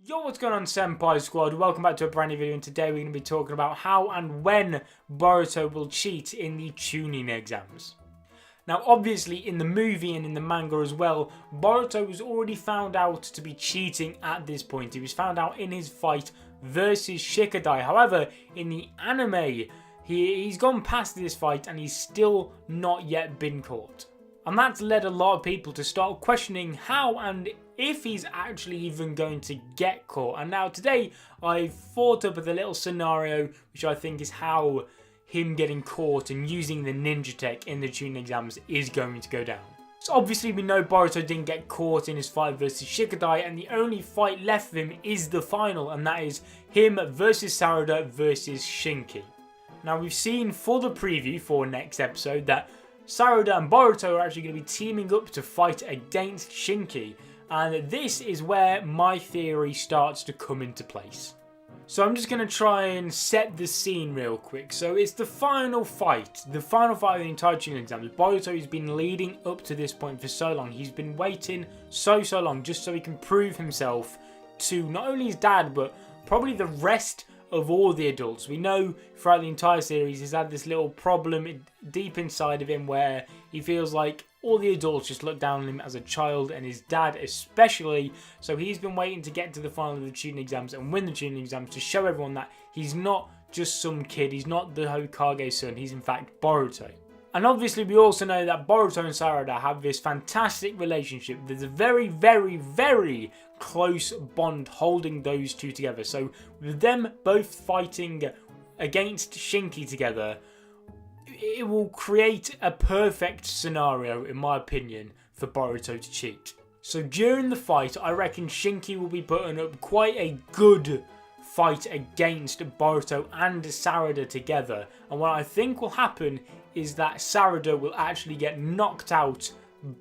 Yo, what's going on, Senpai Squad? Welcome back to a brand new video, and today we're going to be talking about how and when Boruto will cheat in the Chunin exams. Now, obviously, in the movie and in the manga as well, Boruto was already found out to be cheating at this point. He was found out in his fight versus Shikadai. However, in the anime, he's gone past this fight and he's still not yet been caught. And that's led a lot of people to start questioning how and if he's actually even going to get caught. And now today I've thought up with a little scenario which I think is how him getting caught and using the ninja tech in the Chunin exams is going to go down. So obviously we know Boruto didn't get caught in his fight versus Shikadai, and the only fight left for him is the final, and that is him versus Sarada versus Shinki. Now we've seen for the preview for next episode that Sarada and Boruto are actually going to be teaming up to fight against Shinki, and this is where my theory starts to come into place. So I'm just going to try and set the scene real quick. So it's the final fight of the entire Chunin exams. Boruto has been leading up to this point for so long. He's been waiting so long just so he can prove himself to not only his dad but probably the rest of all the adults. We know throughout the entire series he's had this little problem deep inside of him where he feels like all the adults just look down on him as a child, and his dad especially. So he's been waiting to get to the final of the Chunin exams and win the Chunin exams to show everyone that he's not just some kid, he's not the Hokage's son, he's in fact Boruto. And obviously we also know that Boruto and Sarada have this fantastic relationship. There's a very close bond holding those two together. So with them both fighting against Shinki together, it will create a perfect scenario, in my opinion, for Boruto to cheat. So during the fight, I reckon Shinki will be putting up quite a good fight against Boruto and Sarada together. And what I think will happen is that Sarada will actually get knocked out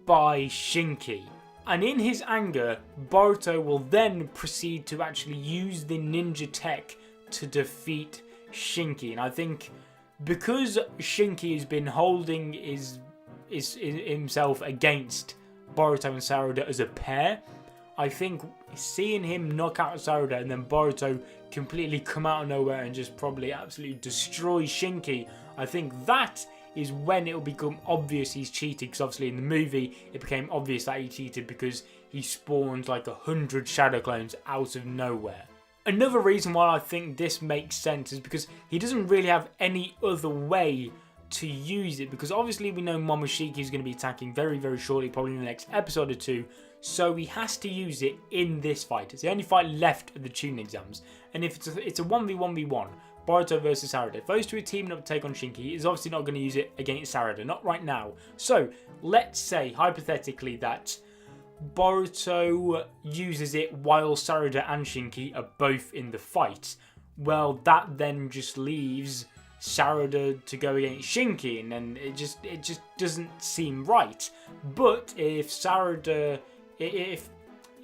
by Shinki. And in his anger, Boruto will then proceed to actually use the ninja tech to defeat Shinki. And I think because Shinki has been holding himself against Boruto and Sarada as a pair, I think seeing him knock out Sarada and then Boruto completely come out of nowhere and just probably absolutely destroy Shinki, I think that is when it will become obvious he's cheated, because obviously in the movie it became obvious that he cheated because he spawned like 100 shadow clones out of nowhere. Another reason why I think this makes sense is because he doesn't really have any other way to use it, because obviously we know Momoshiki is going to be attacking very shortly, probably in the next episode or two, so he has to use it in this fight. It's the only fight left of the Chunin exams, and if it's a 1v1v1, Boruto versus Sarada, if those two are teaming up to take on Shinki, he's obviously not going to use it against Sarada, not right now. So let's say hypothetically that Boruto uses it while Sarada and Shinki are both in the fight. Well, that then just leaves Sarada to go against Shinki, and then it just doesn't seem right. But if Sarada, if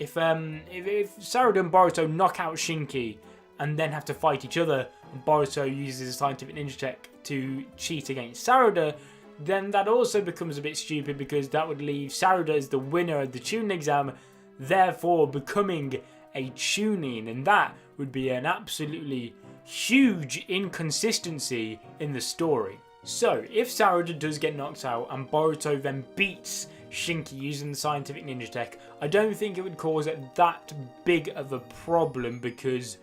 Sarada and Boruto knock out Shinki and then have to fight each other, and Boruto uses a scientific ninja tech to cheat against Sarada, then that also becomes a bit stupid, because that would leave Sarada as the winner of the Chunin exam, therefore becoming a Chunin, and that would be an absolutely huge inconsistency in the story. So if Sarada does get knocked out and Boruto then beats Shinki using the scientific ninja tech, I don't think it would cause that big of a problem, because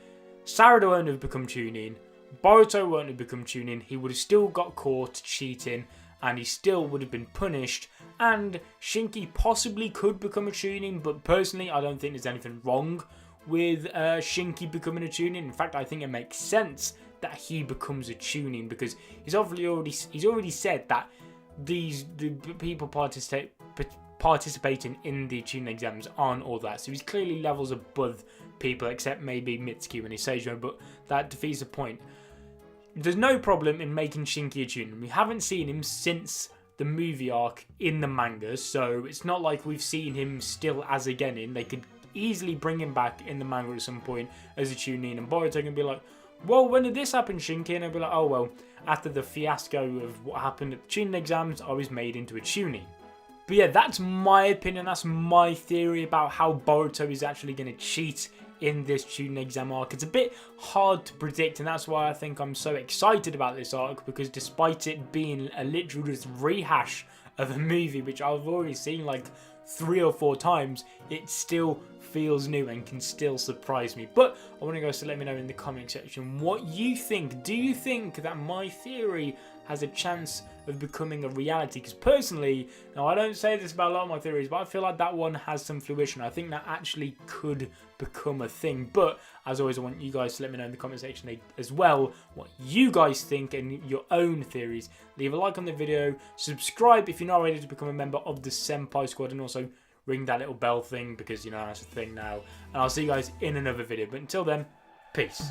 Sarada won't have become Chunin, Boruto won't have become Chunin, he would have still got caught cheating, and he still would have been punished, and Shinki possibly could become a Chunin, but personally I don't think there's anything wrong with Shinki becoming a Chunin. In fact, I think it makes sense that he becomes a Chunin, because he's already said that the people participating in the Chunin exams aren't all that, so he's clearly levels above people except maybe Mitsuki when he's Seijo, but that defeats the point. There's no problem in making Shinki a Chunin. We haven't seen him since the movie arc in the manga, so it's not like we've seen him still as a Genin. They could easily bring him back in the manga at some point as a Chunin, and Boruto can be like, well, when did this happen, Shinki? And I'll be like, oh well, after the fiasco of what happened at the Chunin exams, I was made into a Chunin. But yeah, that's my opinion, that's my theory about how Boruto is actually going to cheat in this tuning exam arc. It's a bit hard to predict, and that's why I think I'm so excited about this arc, because despite it being a literal just rehash of a movie which I've already seen like 3 or 4 times, it still feels new and can still surprise me. But I want you guys to let me know in the comment section what you think. Do you think that my theory has a chance of becoming a reality? Because personally, now I don't say this about a lot of my theories, but I feel like that one has some fruition. I think that actually could become a thing. But as always, I want you guys to let me know in the comment section as well what you guys think and your own theories. Leave a like on the video, subscribe if you're not ready to become a member of the Senpai Squad, and also ring that little bell thing, because you know that's a thing now. And I'll see you guys in another video. But until then, peace.